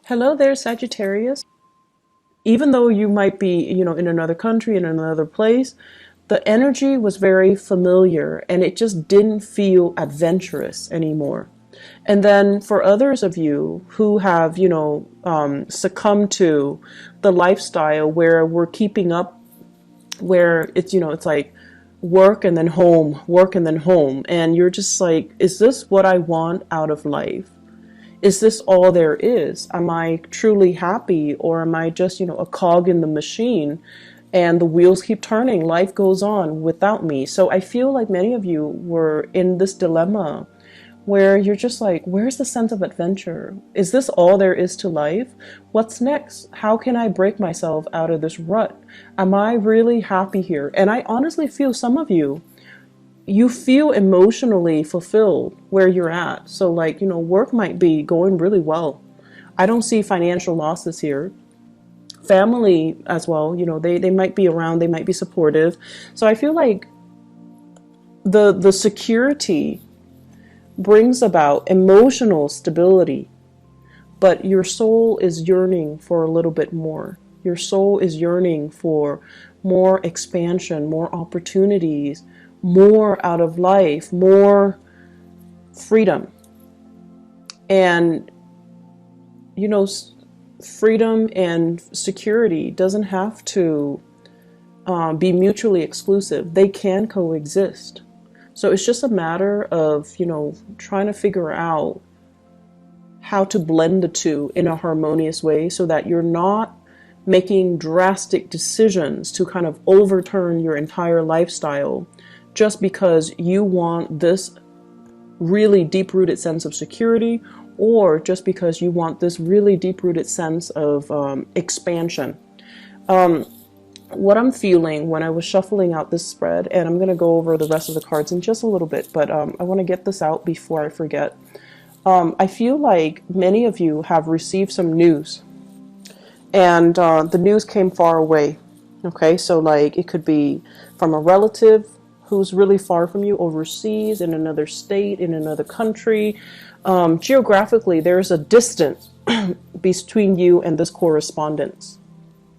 Hello there, Sagittarius. Even though you might be, in another country, in another place, the energy was very familiar and it just didn't feel adventurous anymore. And then for others of you who have, succumbed to the lifestyle where we're keeping up, where it's like work and then home, work and then home. And you're just like, is this what I want out of life? Is this all there is? Am I truly happy, or am I just, a cog in the machine and the wheels keep turning? Life goes on without me. So I feel like many of you were in this dilemma where you're just like, where's the sense of adventure? Is this all there is to life? What's next? How can I break myself out of this rut? Am I really happy here? And I honestly feel some of you feel emotionally fulfilled where you're at. So like, work might be going really well. I don't see financial losses here. Family as well, they might be around, they might be supportive. So I feel like the security brings about emotional stability, but your soul is yearning for a little bit more. Your soul is yearning for more expansion, more opportunities, more out of life, more freedom. And, freedom and security doesn't have to be mutually exclusive. They can coexist. So it's just a matter of, trying to figure out how to blend the two in a harmonious way so that you're not making drastic decisions to kind of overturn your entire lifestyle just because you want this really deep-rooted sense of security, or just because you want this really deep-rooted sense of expansion. What I'm feeling when I was shuffling out this spread, and I'm going to go over the rest of the cards in just a little bit, but I want to get this out before I forget. I feel like many of you have received some news, and the news came far away. Okay, so like it could be from a relative who's really far from you, overseas, in another state, in another country. Geographically, there's a distance between you and this correspondence,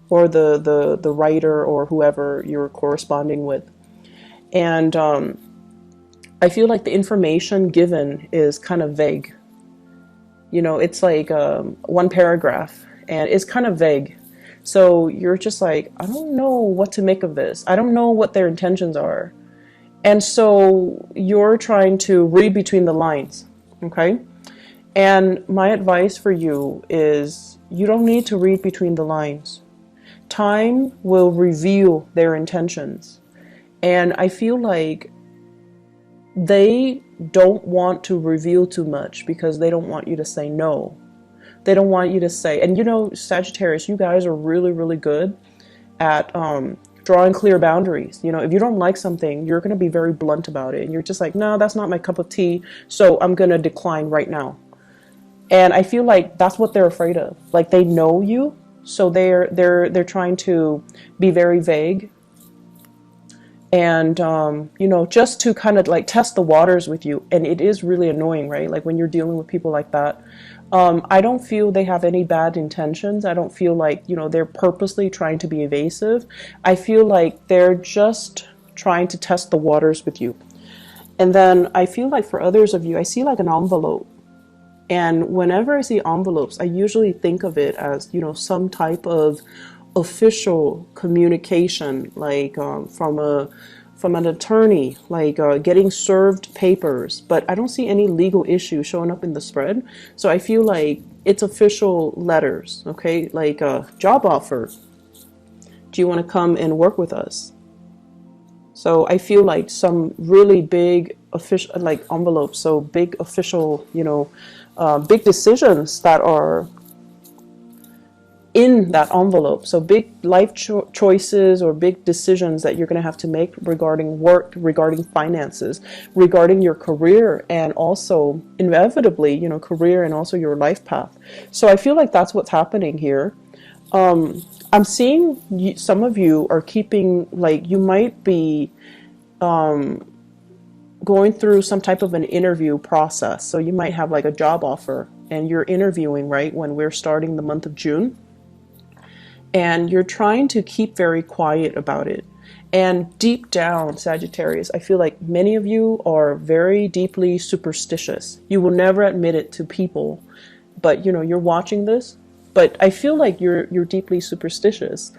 or the writer or whoever you're corresponding with. And I feel like the information given is kind of vague. It's like one paragraph and it's kind of vague. So you're just like, I don't know what to make of this. I don't know what their intentions are. And so you're trying to read between the lines, okay? And my advice for you is you don't need to read between the lines. Time will reveal their intentions. And I feel like they don't want to reveal too much because they don't want you to say no. They don't want you to say, and Sagittarius, you guys are really, really good at drawing clear boundaries. If you don't like something, you're going to be very blunt about it. And you're just like, no, that's not my cup of tea. So I'm going to decline right now. And I feel like that's what they're afraid of. Like they know you. So they're trying to be very vague. And, just to kind of like test the waters with you. And it is really annoying, right? Like when you're dealing with people like that. I don't feel they have any bad intentions. I don't feel like, they're purposely trying to be evasive. I feel like they're just trying to test the waters with you. And then I feel like for others of you, I see like an envelope. And whenever I see envelopes, I usually think of it as, some type of official communication, like from an attorney, like getting served papers, but I don't see any legal issue showing up in the spread. So I feel like it's official letters, okay? Like a job offer. Do you want to come and work with us? So I feel like some really big official, like envelopes, so big official, big decisions that are in that envelope. So big life choices or big decisions that you're going to have to make regarding work, regarding finances, regarding your career, and also inevitably, career and also your life path. So I feel like that's what's happening here. I'm seeing some of you are keeping, like, you might be going through some type of an interview process. So you might have like a job offer and you're interviewing, right, when we're starting the month of June, and you're trying to keep very quiet about it. And deep down, Sagittarius, I feel like many of you are very deeply superstitious. You will never admit it to people, but you know, you're watching this, but I feel like you're deeply superstitious.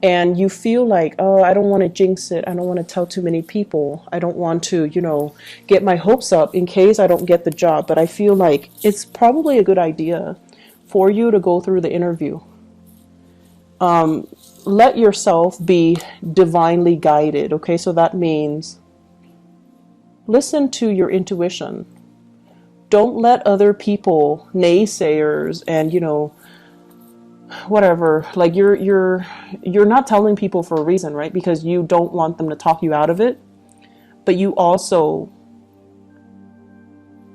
And you feel like, oh, I don't want to jinx it. I don't want to tell too many people. I don't want to, you know, get my hopes up in case I don't get the job. But I feel like it's probably a good idea for you to go through the interview. Let yourself be divinely guided, okay? So that means listen to your intuition. Don't let other people, naysayers, and, you know, whatever, like you're not telling people for a reason, right? Because you don't want them to talk you out of it. But you also,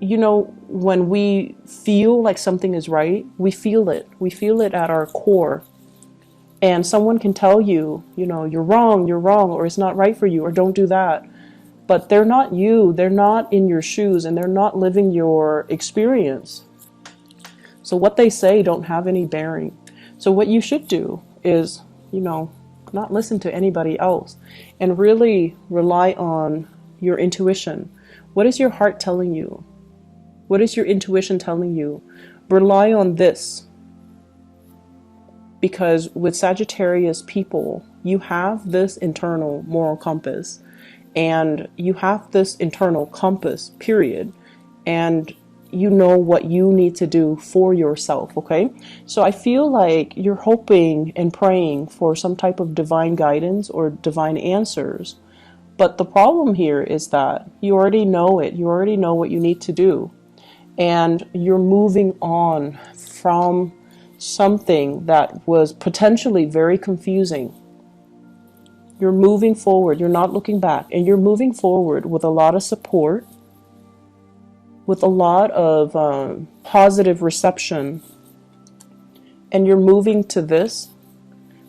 you know, when we feel like something is right, we feel it. We feel it at our core. And someone can tell you, you know, you're wrong, or it's not right for you, or don't do that. But they're not you, they're not in your shoes, and they're not living your experience. So what they say don't have any bearing. So what you should do is, you know, not listen to anybody else and really rely on your intuition. What is your heart telling you? What is your intuition telling you? Rely on this. Because with Sagittarius people, you have this internal moral compass, and you have this internal compass, period. And you know what you need to do for yourself, okay? So I feel like you're hoping and praying for some type of divine guidance or divine answers. But the problem here is that you already know it. You already know what you need to do. And you're moving on from something that was potentially very confusing. You're moving forward. You're not looking back. And you're moving forward with a lot of support, with a lot of positive reception. And you're moving to this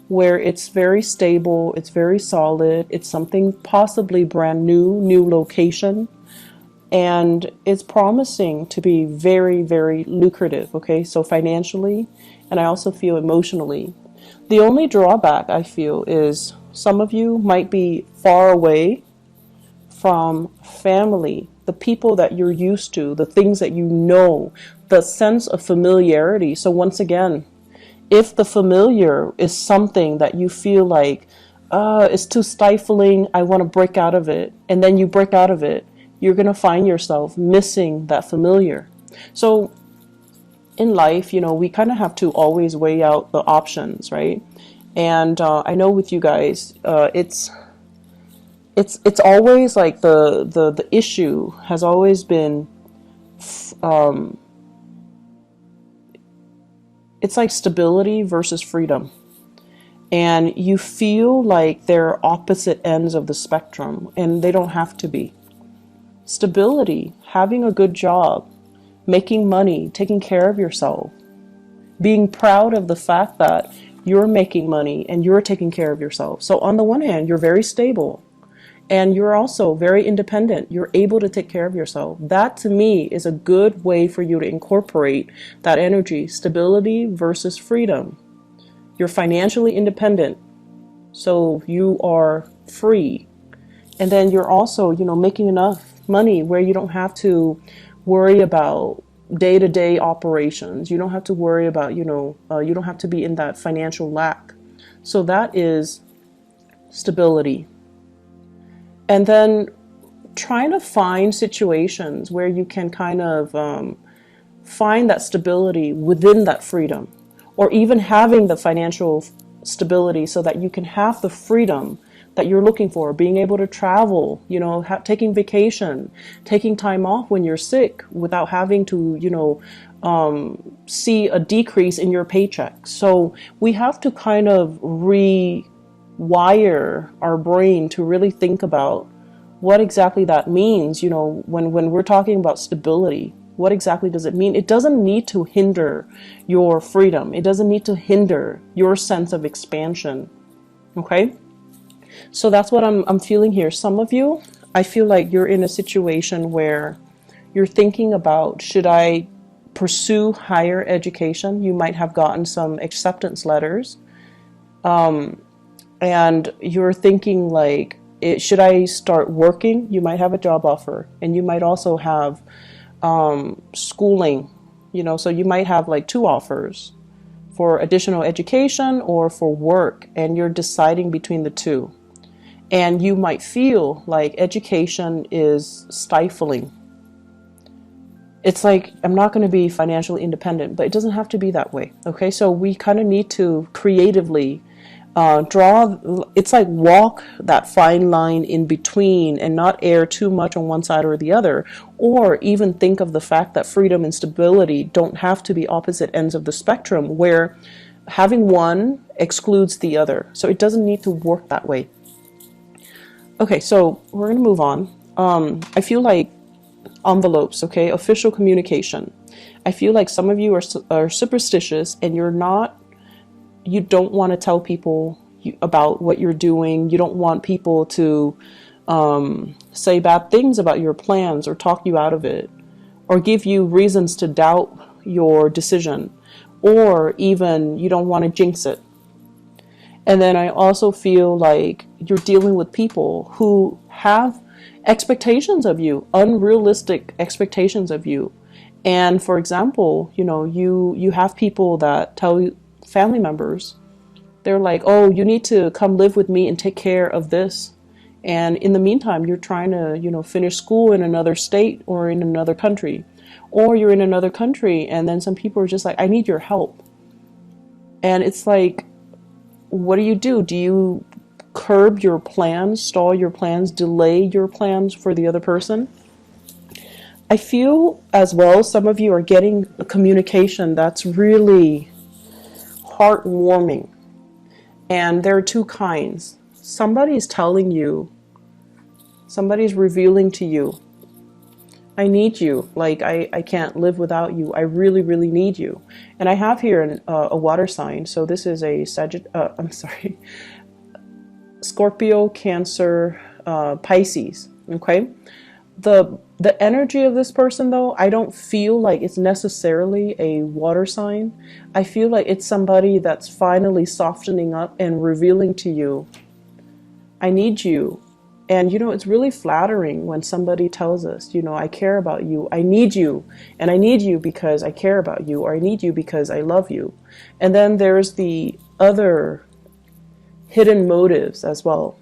where it's very stable, it's very solid, it's something possibly brand new location. And it's promising to be very, very lucrative, okay? So financially, and I also feel emotionally. The only drawback I feel is some of you might be far away from family, the people that you're used to, the things that you know, the sense of familiarity. So once again, if the familiar is something that you feel like, it's too stifling, I want to break out of it, and then you break out of it, you're going to find yourself missing that familiar. So in life, you know, we kind of have to always weigh out the options, right? And I know with you guys, it's always like the issue has always been, it's like stability versus freedom. And you feel like they're opposite ends of the spectrum, and they don't have to be. Stability, having a good job, making money, taking care of yourself, being proud of the fact that you're making money and you're taking care of yourself. So on the one hand, you're very stable and you're also very independent. You're able to take care of yourself. That to me is a good way for you to incorporate that energy, stability versus freedom. You're financially independent, so you are free. And then you're also, you know, making enough money where you don't have to worry about day-to-day operations. You don't have to worry about, you know, you don't have to be in that financial lack. So that is stability. And then trying to find situations where you can kind of find that stability within that freedom, or even having the financial stability so that you can have the freedom that you're looking for, being able to travel, you know, taking vacation, taking time off when you're sick without having to, you know, see a decrease in your paycheck. So we have to kind of rewire our brain to really think about what exactly that means. You know, when we're talking about stability, what exactly does it mean? It doesn't need to hinder your freedom. It doesn't need to hinder your sense of expansion. Okay? So that's what I'm feeling here. Some of you, I feel like you're in a situation where you're thinking about, should I pursue higher education. You might have gotten some acceptance letters, and you're thinking like, should I start working? You might have a job offer, and you might also have schooling, so you might have like 2 offers for additional education or for work, and you're deciding between the 2. And you might feel like education is stifling. It's like, I'm not going to be financially independent, but it doesn't have to be that way. Okay, so we kind of need to creatively it's like walk that fine line in between and not err too much on one side or the other, or even think of the fact that freedom and stability don't have to be opposite ends of the spectrum where having one excludes the other. So it doesn't need to work that way. Okay, so we're going to move on. I feel like envelopes, okay, official communication. I feel like some of you are superstitious, and you don't want to tell people about what you're doing. You don't want people to say bad things about your plans or talk you out of it or give you reasons to doubt your decision, or even you don't want to jinx it. And then I also feel like you're dealing with people who have expectations of you, unrealistic expectations of you. And for example, you have people that tell you, family members, they're like, oh, you need to come live with me and take care of this. And in the meantime, you're trying to, finish school in another state or in another country. Or you're in another country, and then some people are just like, I need your help. And it's like, what do? Do you curb your plans, stall your plans, delay your plans for the other person? I feel as well, some of you are getting a communication that's really heartwarming. And there are 2 kinds. Somebody's telling you, somebody's revealing to you, I need you. Like, I can't live without you. I really, really need you. And I have here a water sign. So this is a Scorpio, Cancer, Pisces. Okay. The energy of this person, though, I don't feel like it's necessarily a water sign. I feel like it's somebody that's finally softening up and revealing to you, I need you. And, it's really flattering when somebody tells us, I care about you, I need you, and I need you because I care about you, or I need you because I love you. And then there's the other hidden motives as well.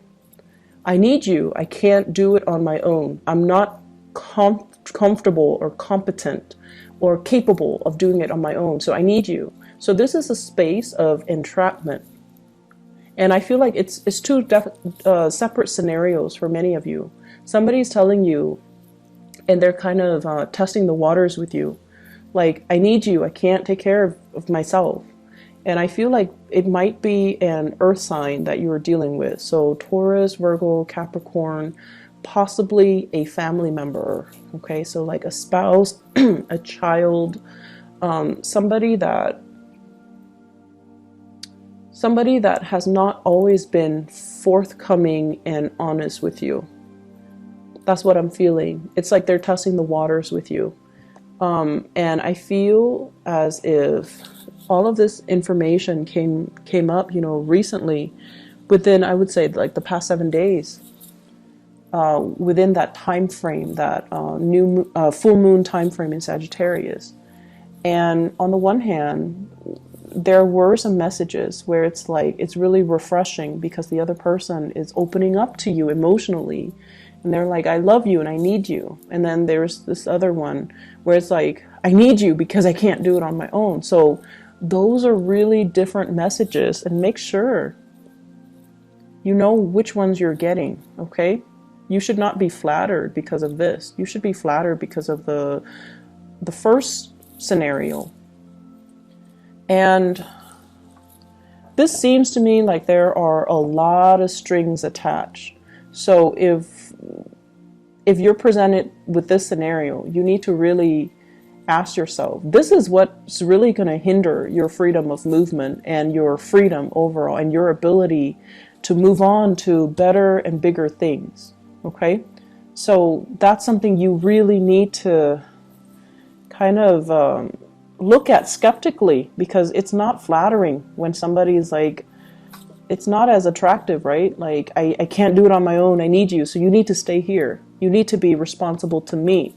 I need you. I can't do it on my own. I'm not comfortable or competent or capable of doing it on my own. So I need you. So this is a space of entrapment. And I feel like it's 2 separate scenarios for many of you. Somebody's telling you, and they're kind of testing the waters with you. Like, I need you. I can't take care of myself. And I feel like it might be an earth sign that you are dealing with. So Taurus, Virgo, Capricorn, possibly a family member. Okay, so like a spouse, a child, somebody that has not always been forthcoming and honest with you. That's what I'm feeling. It's like they're testing the waters with you. And I feel as if all of this information came up, recently, within, I would say, like the past 7 days, within that time frame, that full moon time frame in Sagittarius. And on the one hand, there were some messages where it's like, it's really refreshing because the other person is opening up to you emotionally. And they're like, I love you and I need you. And then there's this other one where it's like, I need you because I can't do it on my own. So those are really different messages, and make sure you know which ones you're getting, okay? You should not be flattered because of this. You should be flattered because of the first scenario. And this seems to me like there are a lot of strings attached. So if you're presented with this scenario, you need to really ask yourself, this is what's really going to hinder your freedom of movement and your freedom overall and your ability to move on to better and bigger things. Okay? So that's something you really need to kind of look at skeptically, because it's not flattering when somebody's like, it's not as attractive, right? Like, I can't do it on my own. I need you. So you need to stay here. You need to be responsible to me.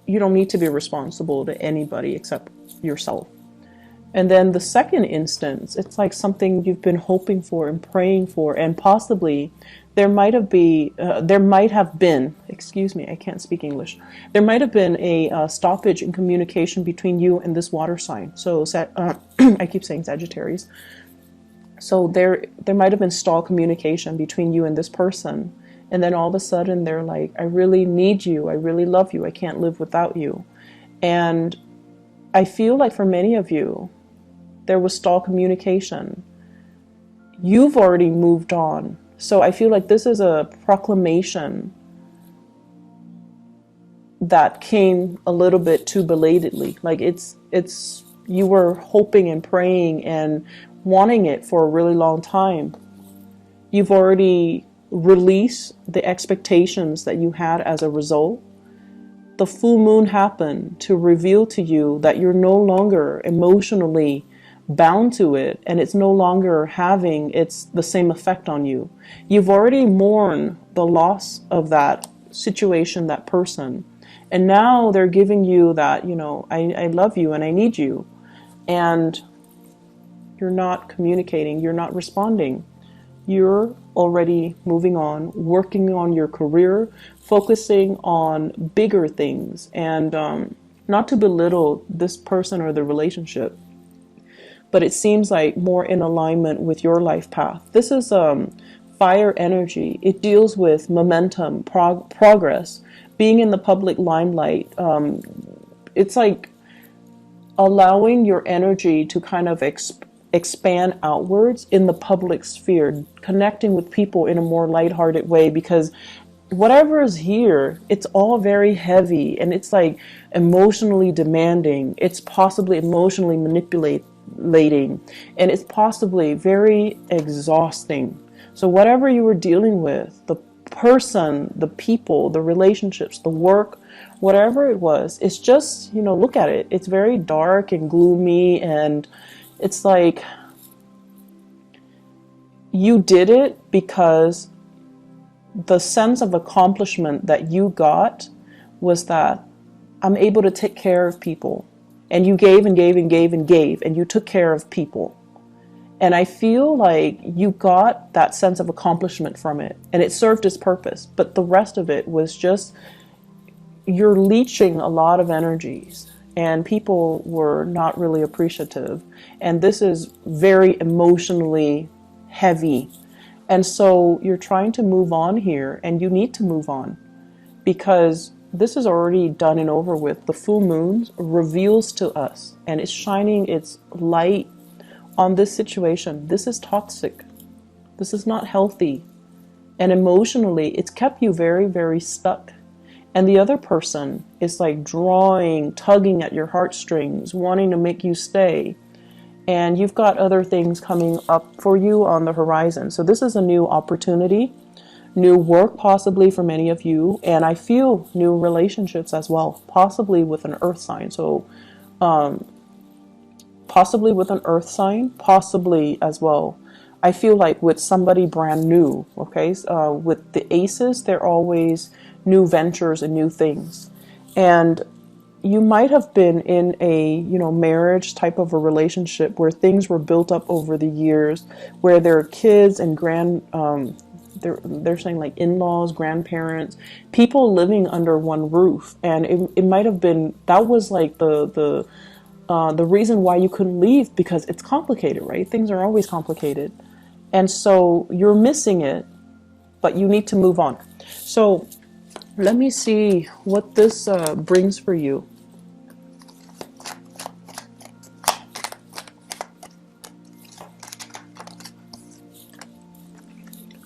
You don't need to be responsible to anybody except yourself. And then the second instance, it's like something you've been hoping for and praying for, and possibly there might have been, excuse me, I can't speak English. There might have been a stoppage in communication between you and this water sign. So I keep saying Sagittarius. So there might have been stalled communication between you and this person. And then all of a sudden they're like, I really need you. I really love you. I can't live without you. And I feel like for many of you, there was stalled communication. You've already moved on. So I feel like this is a proclamation that came a little bit too belatedly. Like it's you were hoping and praying and wanting it for a really long time. You've already released the expectations that you had as a result. The full moon happened to reveal to you that you're no longer emotionally bound to it, and it's no longer having the same effect on you. You've already mourned the loss of that situation, that person, and now they're giving you that, I love you and I need you, and you're not communicating, you're not responding. You're already moving on, working on your career, focusing on bigger things, and not to belittle this person or the relationship, but it seems like more in alignment with your life path. This is fire energy. It deals with momentum, progress, being in the public limelight. It's like allowing your energy to kind of expand outwards in the public sphere, connecting with people in a more lighthearted way, because whatever is here, it's all very heavy, and it's like emotionally demanding. It's possibly emotionally manipulating, and it's possibly very exhausting. So whatever you were dealing with, the person, the people, the relationships, the work, whatever it was, it's just, look at it. It's very dark and gloomy, and it's like you did it because the sense of accomplishment that you got was that I'm able to take care of people. And you gave and gave and gave and gave, and you took care of people. And I feel like you got that sense of accomplishment from it, and it served its purpose. But the rest of it was just, you're leeching a lot of energies, and people were not really appreciative. And this is very emotionally heavy. And so you're trying to move on here, and you need to move on, because this is already done and over with. The full moon reveals to us, and it's shining its light on this situation. This is toxic. This is not healthy. And emotionally, it's kept you very, very stuck. And the other person is like drawing, tugging at your heartstrings, wanting to make you stay. And you've got other things coming up for you on the horizon. So this is a new opportunity. New work possibly for many of you, and I feel new relationships as well, possibly with an earth sign. So possibly with an earth sign, possibly as well, I feel like with somebody brand new. Okay, with the aces, they're always new ventures and new things. And you might have been in a marriage type of a relationship where things were built up over the years, where there are kids and they're saying like in-laws, grandparents, people living under one roof. And it might have been, that was like the reason why you couldn't leave, because it's complicated, right? Things are always complicated. And so you're missing it, but you need to move on. So let me see what this brings for you.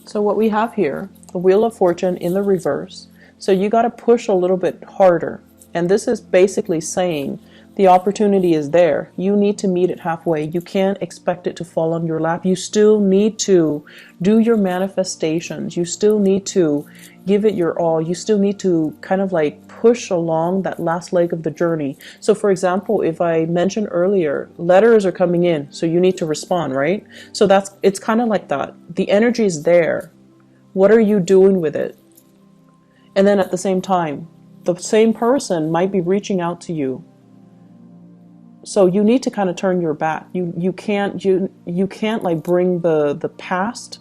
So what we have here, the Wheel of Fortune in the reverse. So you got to push a little bit harder. And this is basically saying The opportunity is there. You need to meet it halfway. You can't expect it to fall on your lap. You still need to do your manifestations. You still need to give it your all. You still need to kind of like push along that last leg of the journey. So for example, if I mentioned earlier, letters are coming in, so you need to respond, right? So it's kind of like that. The energy is there. What are you doing with it? And then at the same time, the same person might be reaching out to you. So you need to kind of turn your back. You can't like bring the past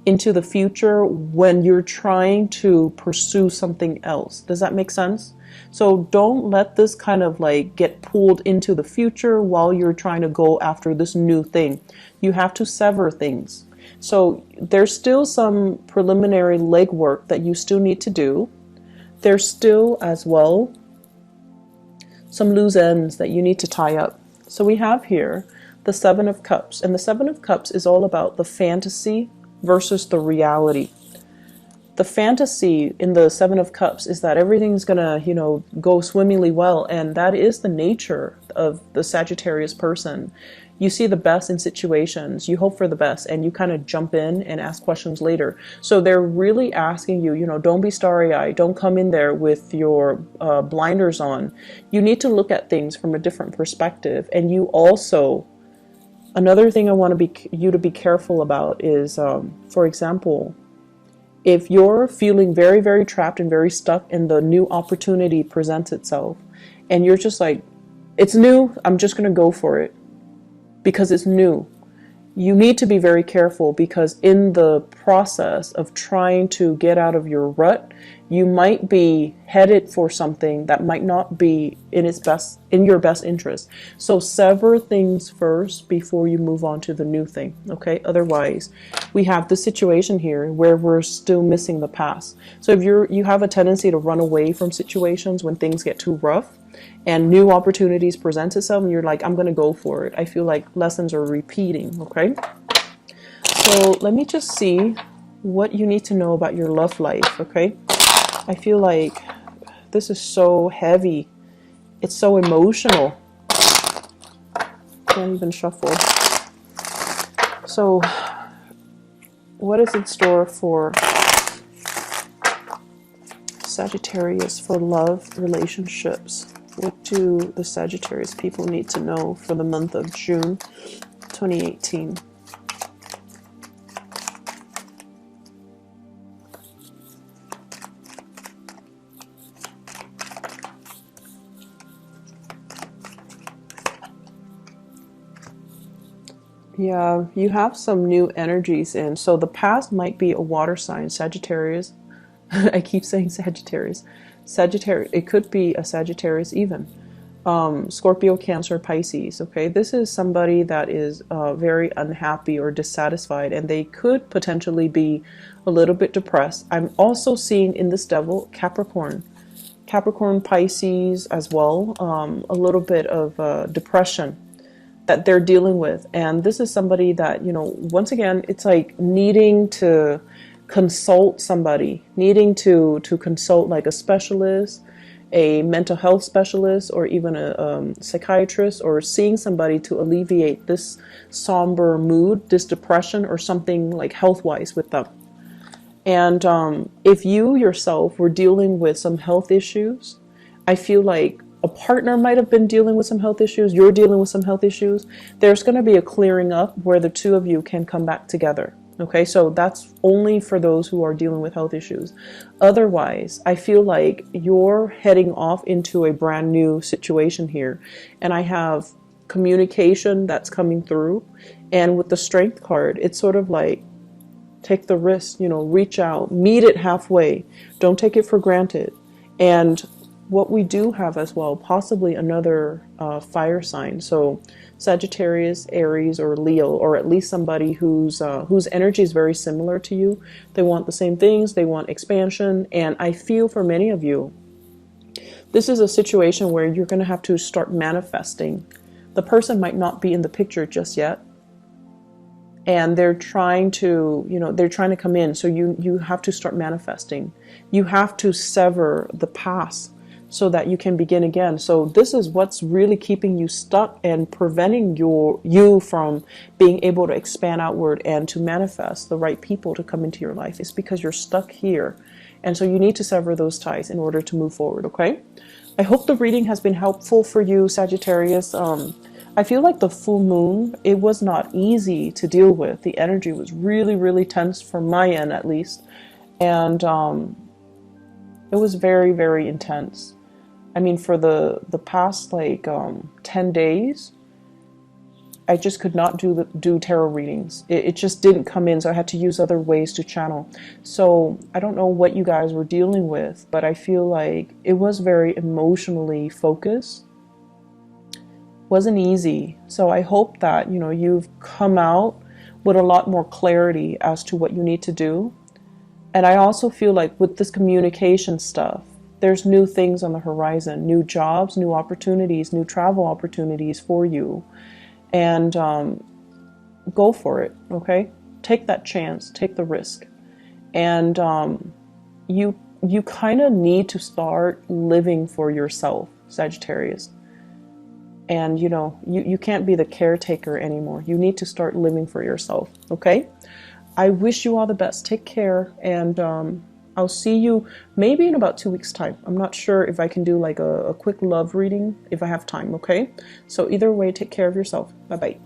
into the future when you're trying to pursue something else. Does that make sense? So don't let this kind of like get pulled into the future while you're trying to go after this new thing. You have to sever things. So there's still some preliminary legwork that you still need to do. There's still as well some loose ends that you need to tie up. So we have here the Seven of Cups, and the Seven of Cups is all about the fantasy versus the reality. The fantasy in the Seven of Cups is that everything's gonna, go swimmingly well, and that is the nature of the Sagittarius person. You see the best in situations, you hope for the best, and you kind of jump in and ask questions later. So they're really asking you, don't be starry-eyed, don't come in there with your blinders on. You need to look at things from a different perspective. And you also, another thing I want you to be careful about is, for example, if you're feeling very, very trapped and very stuck and the new opportunity presents itself, and you're just like, it's new, I'm just going to go for it because it's new. You need to be very careful, because in the process of trying to get out of your rut, you might be headed for something that might not be in your best interest. So sever things first before you move on to the new thing. Okay. Otherwise, we have this situation here where we're still missing the past. So if you have a tendency to run away from situations when things get too rough and new opportunities present itself, and you're like, I'm going to go for it, I feel like lessons are repeating. Okay. So let me just see what you need to know about your love life. Okay. I feel like this is so heavy. It's so emotional. Can't even shuffle. So what is in store for Sagittarius for love relationships? What do the Sagittarius people need to know for the month of June 2018? Yeah, you have some new energies in. So the past might be a water sign, Sagittarius. I keep saying Sagittarius. Sagittarius, it could be a Sagittarius even. Scorpio, Cancer, Pisces. Okay, this is somebody that is very unhappy or dissatisfied, and they could potentially be a little bit depressed. I'm also seeing in this devil Capricorn. Capricorn, Pisces as well. A little bit of depression that they're dealing with. And this is somebody that, once again, it's like needing to consult somebody, needing to consult like a specialist, a mental health specialist, or even a psychiatrist, or seeing somebody to alleviate this somber mood, this depression, or something like health-wise with them. And if you yourself were dealing with some health issues, I feel like a partner might have been dealing with some health issues, you're dealing with some health issues, there's going to be a clearing up where the two of you can come back together. Okay, so that's only for those who are dealing with health issues. Otherwise, I feel like you're heading off into a brand new situation here. And I have communication that's coming through. And with the Strength card, it's sort of like, take the risk, reach out, meet it halfway. Don't take it for granted. And what we do have as well, possibly another fire sign. So Sagittarius, Aries, or Leo, or at least somebody whose energy is very similar to you. They want the same things. They want expansion. And I feel for many of you, this is a situation where you're going to have to start manifesting. The person might not be in the picture just yet, and they're trying to, they're trying to come in. So you have to start manifesting. You have to sever the past. so that you can begin again. So this is what's really keeping you stuck and preventing you from being able to expand outward and to manifest the right people to come into your life. It's because you're stuck here. And so you need to sever those ties in order to move forward, okay? I hope the reading has been helpful for you, Sagittarius. I feel like the full moon, it was not easy to deal with. The energy was really, really tense from my end, at least. And it was very, very intense. I mean, for the past like 10 days, I just could not do tarot readings. It just didn't come in, so I had to use other ways to channel. So I don't know what you guys were dealing with, but I feel like it was very emotionally focused. Wasn't easy. So I hope that, you know, you've come out with a lot more clarity as to what you need to do. And I also feel like with this communication stuff, there's new things on the horizon, new jobs, new opportunities, new travel opportunities for you. And go for it, okay? Take that chance, take the risk. And you kind of need to start living for yourself, Sagittarius. And, you know, you can't be the caretaker anymore. You need to start living for yourself, okay? I wish you all the best. Take care, and I'll see you maybe in about 2 weeks' time. I'm not sure if I can do like a quick love reading if I have time, okay? So either way, take care of yourself. Bye-bye.